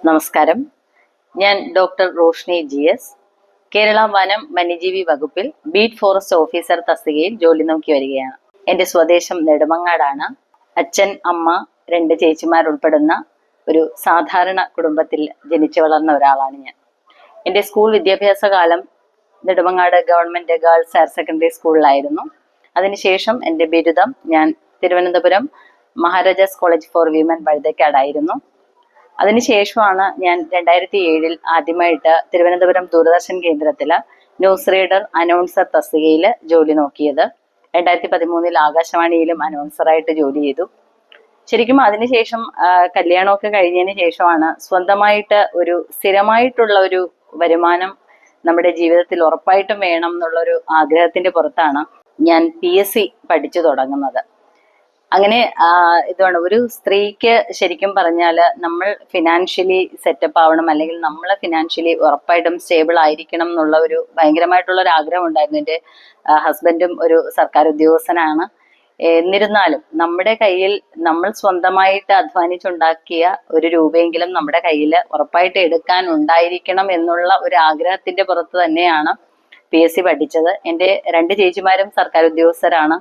നമസ്കാരം. ഞാൻ doctor Roshni GS, Kerala വനം വന്യജീവി വകുപ്പിൽ ബീറ്റ് ഫോറസ്റ്റ് ഓഫീസർ തസ്തികയിൽ ജോലി നോക്കി വരികയാണ്. എൻ്റെ സ്വദേശം നെടുമങ്ങാടാണ്. അച്ഛൻ, അമ്മ, 2 ചേച്ചിമാർ ഉൾപ്പെടുന്ന ഒരു സാധാരണ കുടുംബത്തിൽ ജനിച്ചു വളർന്ന ഒരാളാണ് ഞാൻ. എൻ്റെ സ്കൂൾ വിദ്യാഭ്യാസ കാലം Nedumangad government girls higher secondary സ്കൂളിലായിരുന്നു. അതിനുശേഷം എൻ്റെ ബിരുദം ഞാൻ Thiruvananthapuram Maharajas college for women വഴുതക്കാടായിരുന്നു. അതിനുശേഷമാണ് ഞാൻ 2007 ആദ്യമായിട്ട് തിരുവനന്തപുരം ദൂരദർശൻ കേന്ദ്രത്തില് ന്യൂസ് റീഡർ അനൗൺസർ തസ്തികയിൽ ജോലി നോക്കിയത്. 2013 ആകാശവാണിയിലും അനൗൺസറായിട്ട് ജോലി ചെയ്തു. ശരിക്കും അതിനുശേഷം കല്യാണമൊക്കെ കഴിഞ്ഞതിന് ശേഷമാണ് സ്വന്തമായിട്ട് ഒരു സ്ഥിരമായിട്ടുള്ള ഒരു വരുമാനം നമ്മുടെ ജീവിതത്തിൽ ഉറപ്പായിട്ടും വേണം എന്നുള്ളൊരു ആഗ്രഹത്തിന്റെ പുറത്താണ് ഞാൻ PSC പഠിച്ചു തുടങ്ങുന്നത്. അങ്ങനെ ഇതാണ് ഒരു സ്ത്രീക്ക് ശരിക്കും പറഞ്ഞാൽ നമ്മൾ ഫിനാൻഷ്യലി സെറ്റപ്പ് ആവണം, അല്ലെങ്കിൽ നമ്മൾ ഫിനാൻഷ്യലി ഉറപ്പായിട്ടും സ്റ്റേബിൾ ആയിരിക്കണം എന്നുള്ള ഒരു ഭയങ്കരമായിട്ടുള്ള ഒരു ആഗ്രഹം ഉണ്ടായിരുന്നു. എൻ്റെ ഹസ്ബൻഡും ഒരു സർക്കാർ ഉദ്യോഗസ്ഥനാണ്. എന്നിരുന്നാലും നമ്മുടെ കയ്യിൽ നമ്മൾ സ്വന്തമായിട്ട് അധ്വാനിച്ചുണ്ടാക്കിയ ഒരു രൂപയെങ്കിലും നമ്മുടെ കയ്യിൽ ഉറപ്പായിട്ട് എടുക്കാൻ ഉണ്ടായിരിക്കണം എന്നുള്ള ഒരു ആഗ്രഹത്തിന്റെ പുറത്ത് തന്നെയാണ് PSC പഠിച്ചത്. എൻ്റെ 2 ചേച്ചിമാരും സർക്കാർ ഉദ്യോഗസ്ഥരാണ്,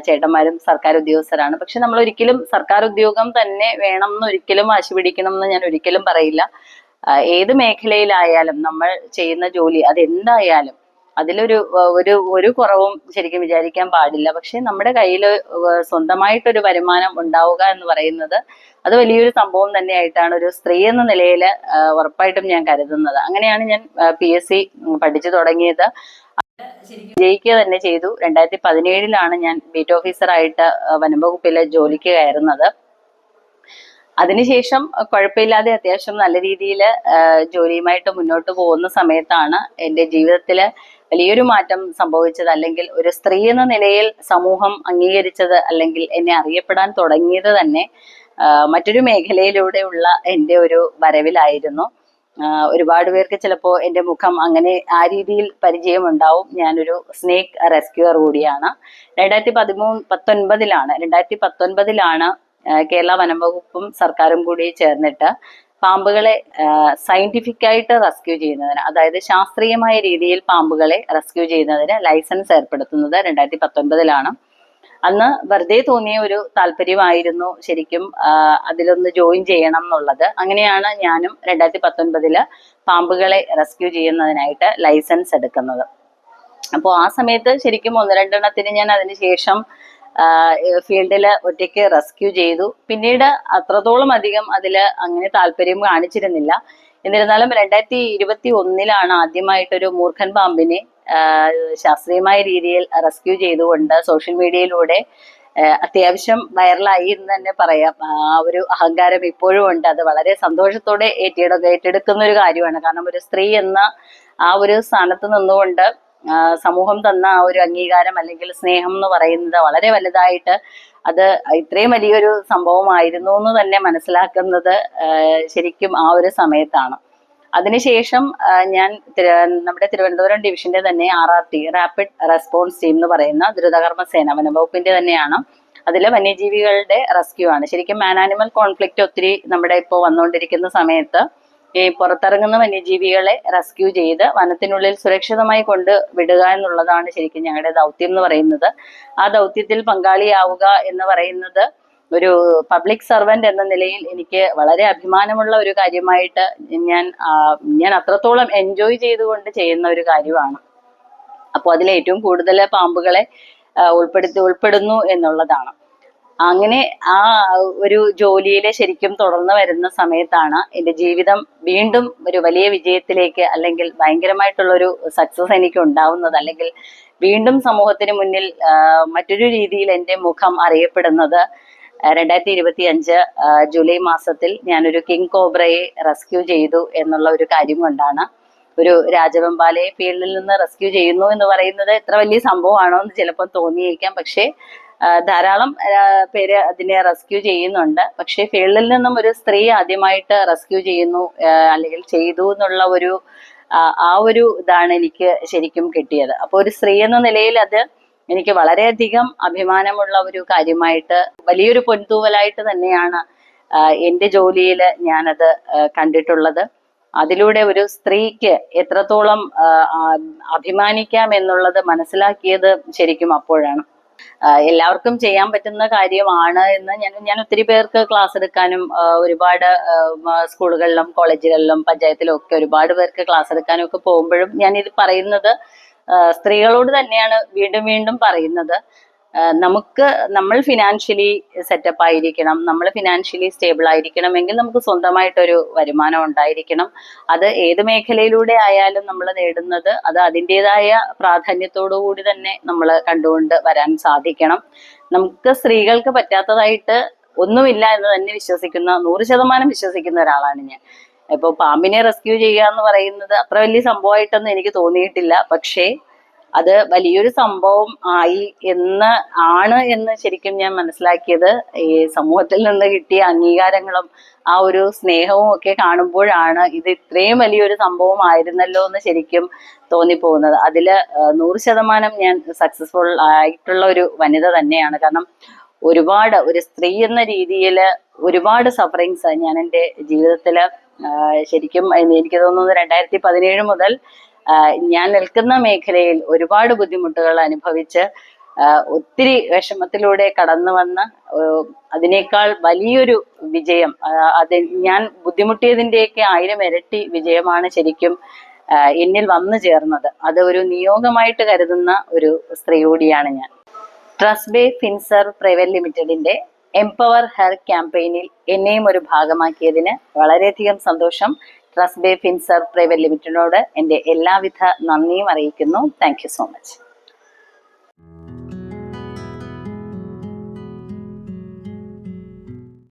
ചേട്ടന്മാരും സർക്കാർ ഉദ്യോഗസ്ഥരാണ്. പക്ഷെ നമ്മൾ ഒരിക്കലും സർക്കാർ ഉദ്യോഗം തന്നെ വേണം എന്ന് ഒരിക്കലും വാശി പിടിക്കണം എന്ന് ഞാൻ ഒരിക്കലും പറയില്ല. ഏത് മേഖലയിലായാലും നമ്മൾ ചെയ്യുന്ന ജോലി അതെന്തായാലും അതിലൊരു ഒരു കുറവും ശരിക്കും വിചാരിക്കാൻ പാടില്ല. പക്ഷെ നമ്മുടെ കയ്യിൽ സ്വന്തമായിട്ടൊരു വരുമാനം ഉണ്ടാവുക എന്ന് പറയുന്നത് അത് വലിയൊരു സംഭവം തന്നെയായിട്ടാണ് ഒരു സ്ത്രീ എന്ന നിലയിൽ ഉറപ്പായിട്ടും ഞാൻ കരുതുന്നത്. അങ്ങനെയാണ് ഞാൻ PSC പഠിച്ചു തുടങ്ങിയത്. വിജയിക്കുക തന്നെ ചെയ്തു. 2017 ഞാൻ ബീറ്റ് ഓഫീസറായിട്ട് വനംവകുപ്പിലെ ജോലിക്ക് കയറുന്നത്. അതിനുശേഷം കുഴപ്പമില്ലാതെ അത്യാവശ്യം നല്ല രീതിയിൽ ജോലിയുമായിട്ട് മുന്നോട്ട് പോകുന്ന സമയത്താണ് എൻ്റെ ജീവിതത്തിൽ വലിയൊരു മാറ്റം സംഭവിച്ചത്, അല്ലെങ്കിൽ ഒരു സ്ത്രീ എന്ന നിലയിൽ സമൂഹം അംഗീകരിച്ചത്, അല്ലെങ്കിൽ എന്നെ അറിയപ്പെടാൻ തുടങ്ങിയത് തന്നെ മറ്റൊരു മേഖലയിലൂടെയുള്ള എൻ്റെ ഒരു വരവിലായിരുന്നു. ഒരുപാട് പേർക്ക് ചിലപ്പോൾ എൻ്റെ മുഖം അങ്ങനെ ആ രീതിയിൽ പരിചയമുണ്ടാവും. ഞാനൊരു സ്നേക്ക് റെസ്ക്യൂർ കൂടിയാണ്. 2019 കേരള വനം വകുപ്പും സർക്കാരും കൂടി ചേർന്നിട്ട് പാമ്പുകളെ സയന്റിഫിക് ആയിട്ട് റെസ്ക്യൂ ചെയ്യുന്നതിന്, അതായത് ശാസ്ത്രീയമായ രീതിയിൽ പാമ്പുകളെ റെസ്ക്യൂ ചെയ്യുന്നതിന് ലൈസൻസ് ഏർപ്പെടുത്തുന്നത് 2019. അന്ന് വെറുതെ തോന്നിയ ഒരു താല്പര്യമായിരുന്നു ശരിക്കും അതിലൊന്ന് ജോയിൻ ചെയ്യണം എന്നുള്ളത്. അങ്ങനെയാണ് ഞാനും 2019 പാമ്പുകളെ റെസ്ക്യൂ ചെയ്യുന്നതിനായിട്ട് ലൈസൻസ് എടുക്കുന്നത്. അപ്പോൾ ആ സമയത്ത് ശരിക്കും 1-2 എണ്ണത്തിന് ഞാൻ അതിനുശേഷം ഫീൽഡിൽ ഒറ്റയ്ക്ക് റെസ്ക്യൂ ചെയ്തു. പിന്നീട് അത്രത്തോളം അധികം അതിൽ അങ്ങനെ താല്പര്യം കാണിച്ചിരുന്നില്ല. എന്നിരുന്നാലും 2021 ആദ്യമായിട്ടൊരു മൂർഖൻ പാമ്പിനെ ശാസ്ത്രീയമായ രീതിയിൽ റെസ്ക്യൂ ചെയ്തുകൊണ്ട് സോഷ്യൽ മീഡിയയിലൂടെ അത്യാവശ്യം വൈറലായി എന്ന് തന്നെ പറയാം. ആ ഒരു അഹങ്കാരം ഇപ്പോഴും ഉണ്ട്. അത് വളരെ സന്തോഷത്തോടെ ഏറ്റെടുക്കുന്ന ഒരു കാര്യമാണ്. കാരണം ഒരു സ്ത്രീ എന്ന ആ ഒരു സ്ഥാനത്ത് നിന്നുകൊണ്ട് സമൂഹം തന്ന ആ ഒരു അംഗീകാരം അല്ലെങ്കിൽ സ്നേഹം എന്ന് പറയുന്നത് വളരെ വലുതായിട്ട്, അത് ഇത്രയും വലിയൊരു സംഭവമായിരുന്നു എന്ന് തന്നെ മനസ്സിലാക്കുന്നത് ശരിക്കും ആ ഒരു സമയത്താണ്. അതിനുശേഷം ഞാൻ നമ്മുടെ തിരുവനന്തപുരം ഡിവിഷന്റെ തന്നെ RRT, റാപ്പിഡ് റെസ്പോൺസ് ടീം എന്ന് പറയുന്ന ദ്രുതകർമ്മ സേന വനംവകുപ്പിന്റെ തന്നെയാണ്. അതിൽ വന്യജീവികളുടെ റെസ്ക്യൂ ആണ്. ശരിക്കും മാൻ ആനിമൽ കോൺഫ്ലിക്റ്റ് ഒത്തിരി നമ്മുടെ ഇപ്പോൾ വന്നുകൊണ്ടിരിക്കുന്ന സമയത്ത് ഈ പുറത്തിറങ്ങുന്ന വന്യജീവികളെ റെസ്ക്യൂ ചെയ്ത് വനത്തിനുള്ളിൽ സുരക്ഷിതമായി കൊണ്ട് വിടുക എന്നുള്ളതാണ് ശരിക്കും ഞങ്ങളുടെ ദൗത്യം എന്ന് പറയുന്നത്. ആ ദൗത്യത്തിൽ പങ്കാളിയാവുക എന്ന് പറയുന്നത് ഒരു പബ്ലിക് സർവന്റ് എന്ന നിലയിൽ എനിക്ക് വളരെ അഭിമാനമുള്ള ഒരു കാര്യമായിട്ട് ഞാൻ അത്രത്തോളം എൻജോയ് ചെയ്തുകൊണ്ട് ചെയ്യുന്ന ഒരു കാര്യമാണ്. അപ്പോൾ അതിൽ ഏറ്റവും കൂടുതൽ പാമ്പുകളെ ഉൾപ്പെടുന്നു എന്നുള്ളതാണ്. അങ്ങനെ ആ ഒരു ജോലിയിൽ ശരിക്കും തുടർന്ന് വരുന്ന സമയത്താണ് എൻ്റെ ജീവിതം വീണ്ടും ഒരു വലിയ വിജയത്തിലേക്ക്, അല്ലെങ്കിൽ ഭയങ്കരമായിട്ടുള്ളൊരു സക്സസ് എനിക്ക് ഉണ്ടാവുന്നത്, അല്ലെങ്കിൽ വീണ്ടും സമൂഹത്തിന് മുന്നിൽ മറ്റൊരു രീതിയിൽ എൻ്റെ മുഖം അറിയപ്പെടുന്നത് 2025 ജൂലൈ മാസത്തിൽ ഞാനൊരു കിങ് കോബ്രയെ റെസ്ക്യൂ ചെയ്തു എന്നുള്ള ഒരു കാര്യം കൊണ്ടാണ്. ഒരു രാജവെമ്പാലയെ ഫീൽഡിൽ നിന്ന് റെസ്ക്യൂ ചെയ്യുന്നു എന്ന് പറയുന്നത് എത്ര വലിയ സംഭവമാണോ എന്ന് ചിലപ്പോൾ തോന്നിയേക്കാം. പക്ഷേ ധാരാളം പേര് അതിനെ റെസ്ക്യൂ ചെയ്യുന്നുണ്ട്. പക്ഷെ ഫീൽഡിൽ നിന്നും ഒരു സ്ത്രീ ആദ്യമായിട്ട് റെസ്ക്യൂ ചെയ്യുന്നു അല്ലെങ്കിൽ ചെയ്തു എന്നുള്ള ആ ഒരു ഇതാണ് എനിക്ക് ശരിക്കും കിട്ടിയത്. അപ്പോൾ ഒരു സ്ത്രീ എന്ന നിലയിൽ അത് എനിക്ക് വളരെയധികം അഭിമാനമുള്ള ഒരു കാര്യമായിട്ട്, വലിയൊരു പൊൻതൂവലായിട്ട് തന്നെയാണ് എൻ്റെ ജോലിയിൽ ഞാനത് കണ്ടിട്ടുള്ളത്. അതിലൂടെ ഒരു സ്ത്രീക്ക് എത്രത്തോളം അഭിമാനിക്കാം എന്നുള്ളത് മനസ്സിലാക്കിയത് ശരിക്കും അപ്പോഴാണ്. എല്ലാവർക്കും ചെയ്യാൻ പറ്റുന്ന കാര്യമാണ് എന്ന് ഞാൻ ഒത്തിരി പേർക്ക് ക്ലാസ് എടുക്കാനും ഒരുപാട് സ്കൂളുകളിലും കോളേജുകളിലും പഞ്ചായത്തിലും ഒക്കെ ഒരുപാട് പേർക്ക് ക്ലാസ് എടുക്കാനും ഒക്കെ പോകുമ്പോഴും ഞാൻ ഇത് പറയുന്നത് സ്ത്രീകളോട് തന്നെയാണ് വീണ്ടും വീണ്ടും പറയുന്നത്. നമ്മൾ ഫിനാൻഷ്യലി സെറ്റപ്പ് ആയിരിക്കണം, നമ്മൾ ഫിനാൻഷ്യലി സ്റ്റേബിൾ ആയിരിക്കണമെങ്കിൽ നമുക്ക് സ്വന്തമായിട്ടൊരു വരുമാനം ഉണ്ടായിരിക്കണം. അത് ഏത് മേഖലയിലൂടെ ആയാലും നമ്മൾ നേടുന്നത് അത് അതിൻ്റെതായ പ്രാധാന്യത്തോടു കൂടി തന്നെ നമ്മൾ കണ്ടുകൊണ്ട് വരാൻ സാധിക്കണം. നമുക്ക് സ്ത്രീകൾക്ക് പറ്റാത്തതായിട്ട് ഒന്നുമില്ല എന്ന് തന്നെ വിശ്വസിക്കുന്ന 100% വിശ്വസിക്കുന്ന ഒരാളാണ് ഞാൻ. ഇപ്പോൾ പാമ്പിനെ റെസ്ക്യൂ ചെയ്യുക എന്ന് പറയുന്നത് അത്ര വലിയ സംഭവമായിട്ടൊന്നും എനിക്ക് തോന്നിയിട്ടില്ല. പക്ഷേ അത് വലിയൊരു സംഭവം എന്ന് ശരിക്കും ഞാൻ മനസ്സിലാക്കിയത് ഈ സമൂഹത്തിൽ നിന്ന് കിട്ടിയ അംഗീകാരങ്ങളും ആ ഒരു സ്നേഹവും ഒക്കെ കാണുമ്പോഴാണ് ഇത് ഇത്രയും വലിയൊരു സംഭവം ആയിരുന്നല്ലോ എന്ന് ശരിക്കും തോന്നിപ്പോകുന്നത്. അതില് 100% ഞാൻ സക്സസ്ഫുൾ ആയിട്ടുള്ള ഒരു വനിത തന്നെയാണ്. കാരണം ഒരു സ്ത്രീ എന്ന രീതിയിൽ ഒരുപാട് സഫറിങ്സ് ഞാൻ എൻ്റെ ജീവിതത്തില് ശരിക്കും എനിക്ക് തോന്നുന്നത് 2017 മുതൽ ഞാൻ നിൽക്കുന്ന മേഖലയിൽ ഒരുപാട് ബുദ്ധിമുട്ടുകൾ അനുഭവിച്ച് ഒത്തിരി വിഷമത്തിലൂടെ കടന്നു വന്ന അതിനേക്കാൾ വലിയൊരു വിജയം, അത് ഞാൻ ബുദ്ധിമുട്ടിയതിൻ്റെയൊക്കെ 1000 ഇരട്ടി വിജയമാണ് ശരിക്കും എന്നിൽ വന്നു ചേർന്നത്. അത് ഒരു നിയോഗമായിട്ട് കരുതുന്ന ഒരു സ്ത്രീ കൂടിയാണ് ഞാൻ. ട്രസ്റ്റ് ഫിൻസർവ് പ്രൈവറ്റ് ലിമിറ്റഡിന്റെ എംപവർ ഹെർ ക്യാമ്പയിനിൽ എന്നെയും ഒരു ഭാഗമാക്കിയതിന് വളരെയധികം സന്തോഷം. ട്രസ്റ്റ് ഫിൻസർവ് പ്രൈവറ്റ് ലിമിറ്റഡിനോട് എൻ്റെ എല്ലാവിധ നന്ദിയും അറിയിക്കുന്നു. Thank you so much.